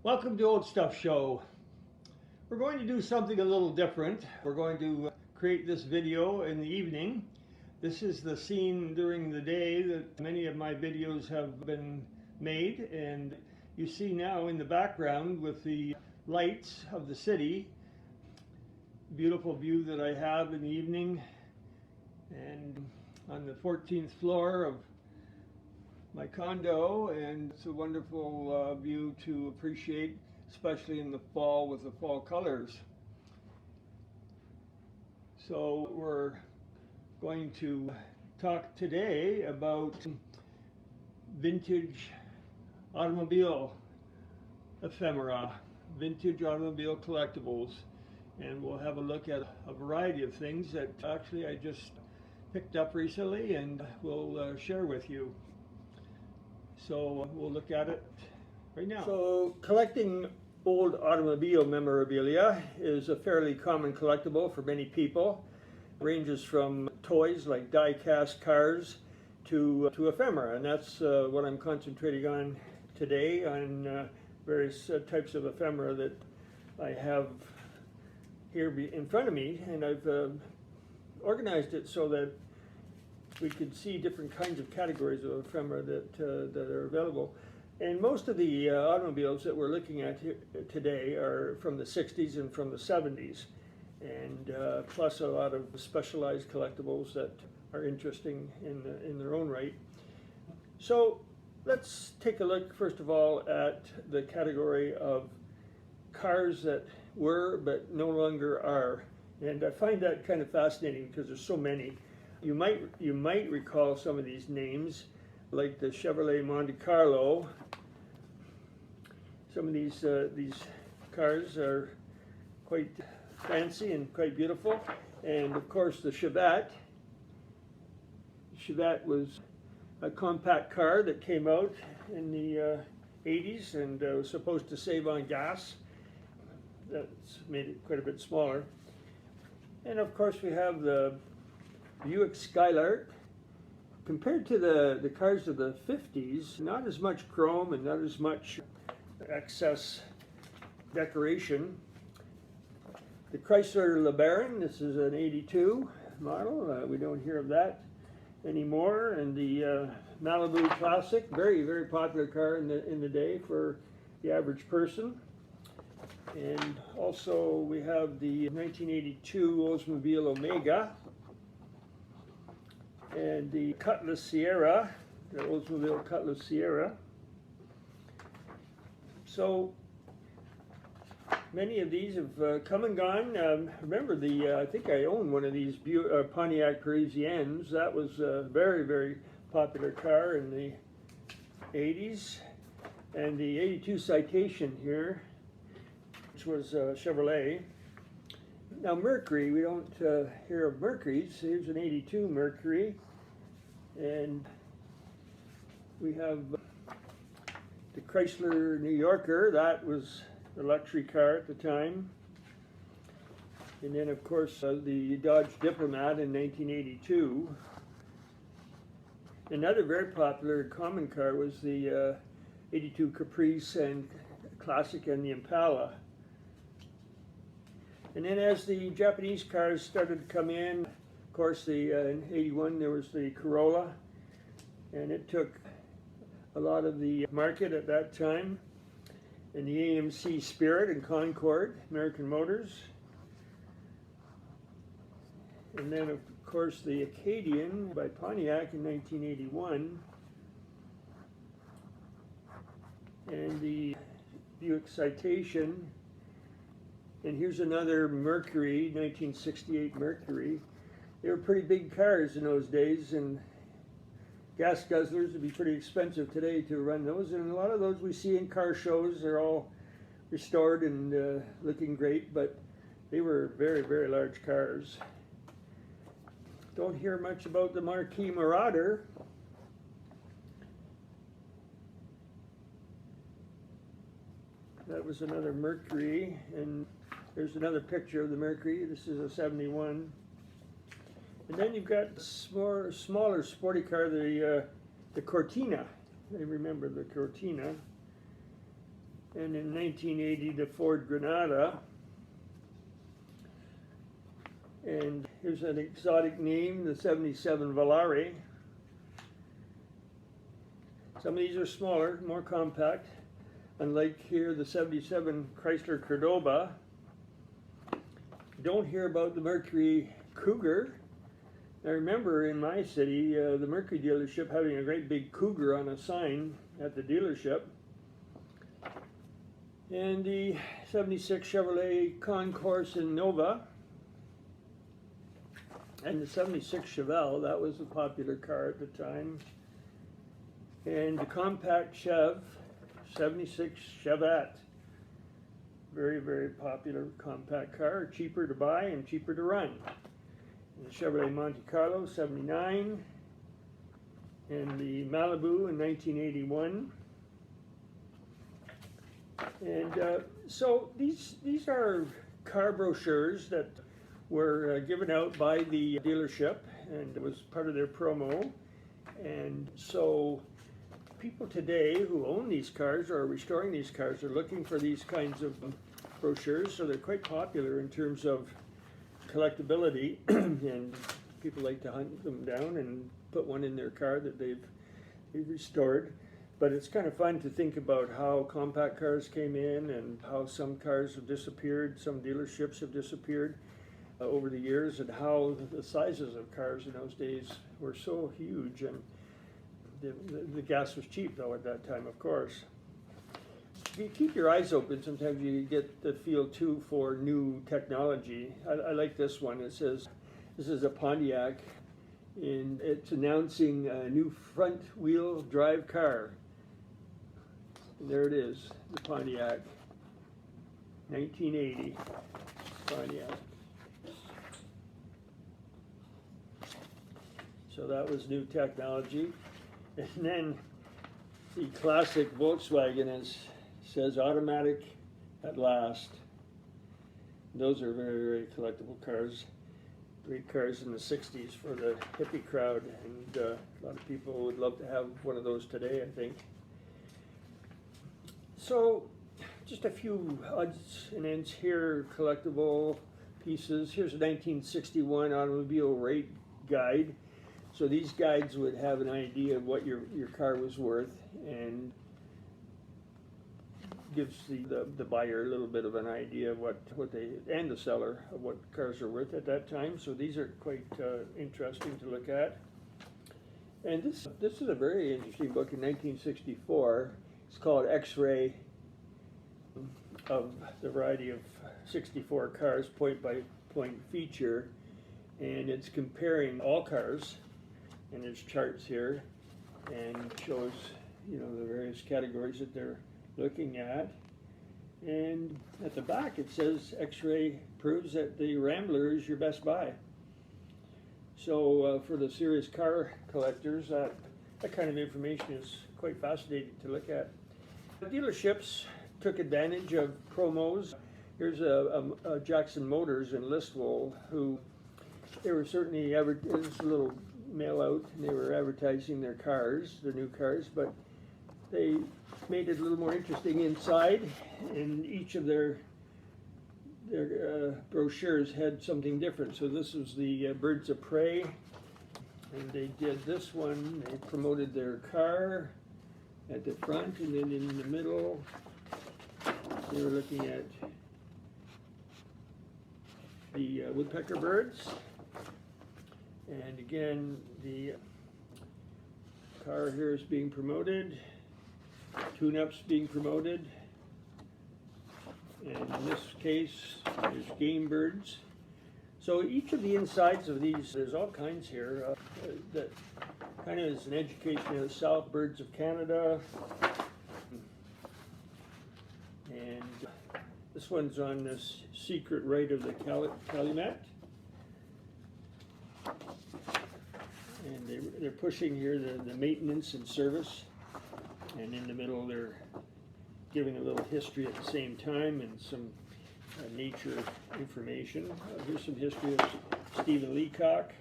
Welcome to Old Stuff Show. We're going to do something a little different. We're going to create this video in the evening. This is the scene during the day that many of my videos have been made, and you see now in the background with the lights of the city, beautiful view that I have in the evening, and on the 14th floor of my condo, and it's a wonderful view to appreciate, especially in the fall with the fall colors. So we're going to talk today about vintage automobile ephemera, vintage automobile collectibles, and we'll have a look at a variety of things that actually I just picked up recently and will share with you. So we'll look at it right now. So collecting old automobile memorabilia is a fairly common collectible for many people. It ranges from toys like die-cast cars to ephemera, and that's what I'm concentrating on today, on various types of ephemera that I have here in front of me, and I've organized it so that we could see different kinds of categories of ephemera that are available. And most of the automobiles that we're looking at here today are from the 60s and from the 70s, and plus a lot of specialized collectibles that are interesting in their own right. So let's take a look first of all at the category of cars that were but no longer are. And I find that kind of fascinating because there's so many. You might recall some of these names, like the Chevrolet Monte Carlo. Some of these cars are quite fancy and quite beautiful, and of course the Chevette. Chevette was a compact car that came out in the 80s and was supposed to save on gas. That's made it quite a bit smaller. And of course we have the Buick Skylark. Compared to the cars of the 50s, not as much chrome and not as much excess decoration. The Chrysler LeBaron, this is an 82 model. We don't hear of that anymore. And the Malibu Classic, very, very popular car in the day for the average person. And also we have the 1982 Oldsmobile Omega, and the Cutlass Sierra, the Oldsmobile Cutlass Sierra. So many of these have come and gone. Remember, I think I own one of these Pontiac Parisiennes. That was a very, very popular car in the 80s. And the 82 Citation here, which was Chevrolet. Now Mercury, we don't hear of Mercury's. Here's an 82 Mercury, and we have the Chrysler New Yorker. That was the luxury car at the time. And then of course the Dodge Diplomat in 1982. Another very popular common car was the 82 Caprice and Classic and the Impala. And then as the Japanese cars started to come in, of course, in 81 there was the Corolla, and it took a lot of the market at that time. And the AMC Spirit and Concorde, American Motors. And then of course the Acadian by Pontiac in 1981. And the Buick Citation. And here's another Mercury, 1968 Mercury. They were pretty big cars in those days, and gas guzzlers would be pretty expensive today to run those. And a lot of those we see in car shows. They're all restored and looking great, but they were very, very large cars. Don't hear much about the Marquis Marauder. That was another Mercury, and there's another picture of the Mercury. This is a 71. And then you've got more smaller sporty car, the Cortina. I remember the Cortina. And in 1980, the Ford Granada. And here's an exotic name, the 77 Volare. Some of these are smaller, more compact. Unlike here, the 77 Chrysler Cordoba. Don't hear about the Mercury Cougar. I remember in my city, the Mercury dealership having a great big Cougar on a sign at the dealership. And the 76 Chevrolet Concourse in Nova. And the 76 Chevelle, that was a popular car at the time. And the compact Chev, 76 Chevette. Very, very popular compact car, cheaper to buy and cheaper to run. And the Chevrolet Monte Carlo, 79. And the Malibu in 1981. And so these are car brochures that were given out by the dealership, and it was part of their promo. And so people today who own these cars or are restoring these cars are looking for these kinds of brochures, so they're quite popular in terms of collectability, and people like to hunt them down and put one in their car that they've restored. But it's kind of fun to think about how compact cars came in and how some cars have disappeared, some dealerships have disappeared over the years, and how the sizes of cars in those days were so huge. And the gas was cheap, though, at that time, of course. If you keep your eyes open, sometimes you get the feel, too, for new technology. I like this one. It says, this is a Pontiac, and it's announcing a new front-wheel drive car. And there it is, the Pontiac, 1980 Pontiac. So that was new technology. And then the classic Volkswagen says automatic at last. Those are very, very collectible cars. Great cars in the 60s for the hippie crowd, and a lot of people would love to have one of those today, I think. So just a few odds and ends here, collectible pieces. Here's a 1961 automobile rate guide. So these guides would have an idea of what your car was worth, and gives the buyer a little bit of an idea of what they, and the seller, of what cars are worth at that time. So these are quite interesting to look at. And this is a very interesting book in 1964. It's called X-Ray, of the variety of 64 cars, point by point feature, and it's comparing all cars. And there's charts here, and shows, you know, the various categories that they're looking at. And at the back it says X-Ray proves that the Rambler is your best buy. So for the serious car collectors, that kind of information is quite fascinating to look at. The dealerships took advantage of promos. Here's a Jackson Motors in Listowel, who they were certainly it was a little mail out, and they were advertising their cars, their new cars, but they made it a little more interesting inside, and each of their brochures had something different. So this was the Birds of Prey, and they did this one. They promoted their car at the front, and then in the middle they were looking at the woodpecker birds. And again, the car here is being promoted, tune-ups being promoted, and in this case, there's game birds. So each of the insides of these, there's all kinds here. That kind of is an education of the South, Birds of Canada. And this one's on this secret right of the Calumet. And they're pushing here the maintenance and service, and in the middle they're giving a little history at the same time, and some nature information. Here's some history of Stephen Leacock.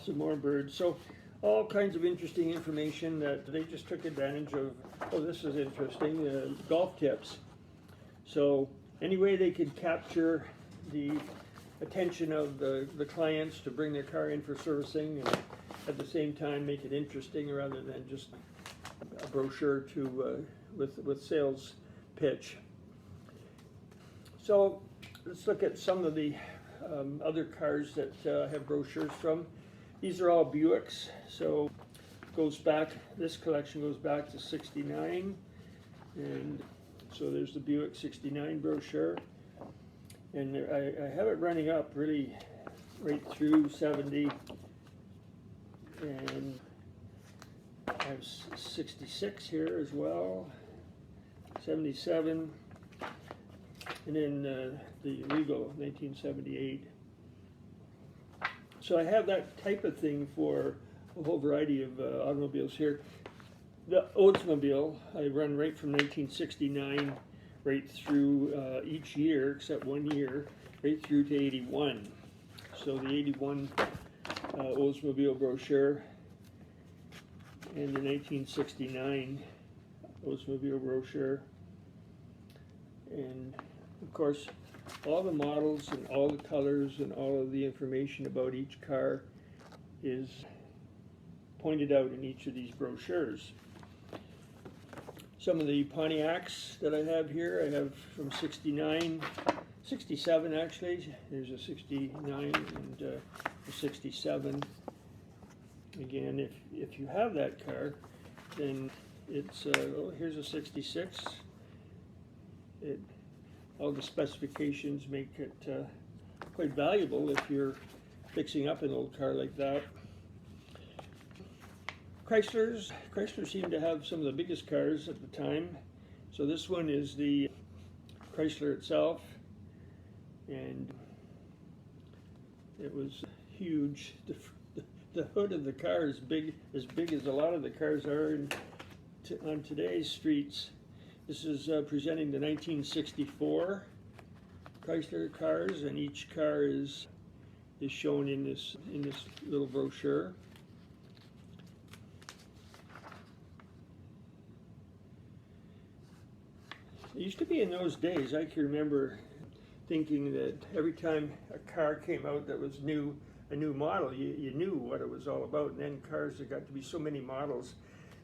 Some more birds. So all kinds of interesting information that they just took advantage of. Oh, this is interesting, golf tips. So any way they could capture the attention of the clients to bring their car in for servicing, and at the same time make it interesting rather than just a brochure to with sales pitch. So let's look at some of the other cars that have brochures from. These are all Buicks, so goes back, this collection goes back to 69, and so there's the Buick 69 brochure, and I have it running up really right through 70, and I have 66 here as well, 77, and then the Regal 1978. So I have that type of thing for a whole variety of automobiles here. The Oldsmobile, I run right from 1969 right through each year, except 1 year, right through to 81. So the 81 Oldsmobile brochure and the 1969 Oldsmobile brochure. And of course, all the models and all the colors and all of the information about each car is pointed out in each of these brochures. Some of the Pontiacs that I have here, I have from 69, 67 actually. There's a 69 and a 67. Again, if you have that car, then it's, oh, here's a 66. All the specifications make it quite valuable if you're fixing up an old car like that. Chrysler seemed to have some of the biggest cars at the time. So this one is the Chrysler itself, and it was huge. The hood of the car is big as a lot of the cars are on today's streets. This is presenting the 1964 Chrysler cars, and each car is shown in this little brochure. It used to be in those days, I can remember thinking that every time a car came out that was new, a new model, you knew what it was all about. And then cars, there got to be so many models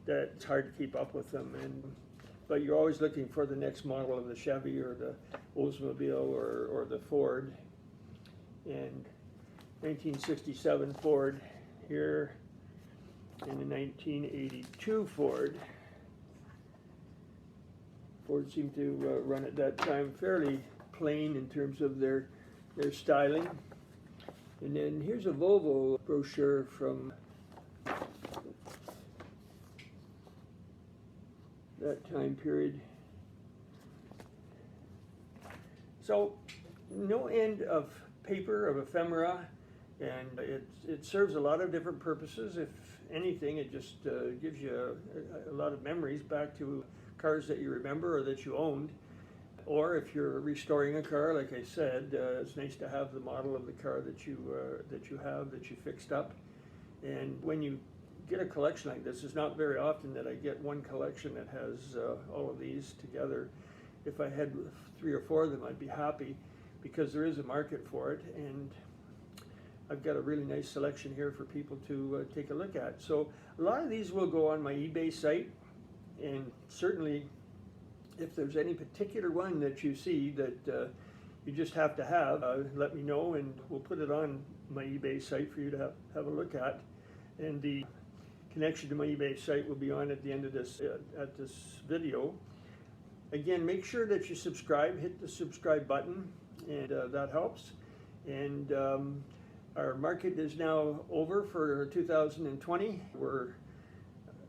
that it's hard to keep up with them. But you're always looking for the next model of the Chevy or the Oldsmobile or the Ford. And 1967 Ford here, and the 1982 Ford. Ford seemed to run at that time fairly plain in terms of their styling. And then here's a Volvo brochure from that time period. So no end of paper, of ephemera, and it serves a lot of different purposes. If anything, it just gives you a lot of memories back to cars that you remember or that you owned. Or if you're restoring a car, like I said, it's nice to have the model of the car that you fixed up. And when you get a collection like this, it's not very often that I get one collection that has all of these together. If I had 3 or 4 of them, I'd be happy, because there is a market for it, and I've got a really nice selection here for people to take a look at. So a lot of these will go on my eBay site, and certainly if there's any particular one that you see that you just have to have, let me know, and we'll put it on my eBay site for you to have a look at. And the connection to my eBay site will be on at the end of this at this video. Again, make sure that you subscribe, hit the subscribe button, and that helps. And our market is now over for 2020. We're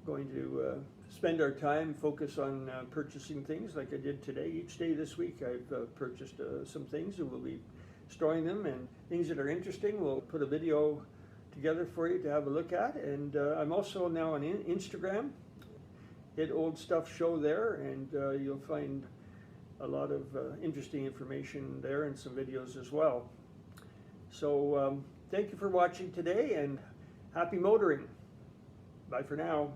going to spend our time, focus on purchasing things like I did today. Each day this week I've purchased some things, and we'll be storing them, and things that are interesting we'll put a video together for you to have a look at. And I'm also now on Instagram. Hit Old Stuff Show there, and you'll find a lot of interesting information there and some videos as well. So thank you for watching today, and happy motoring. Bye for now.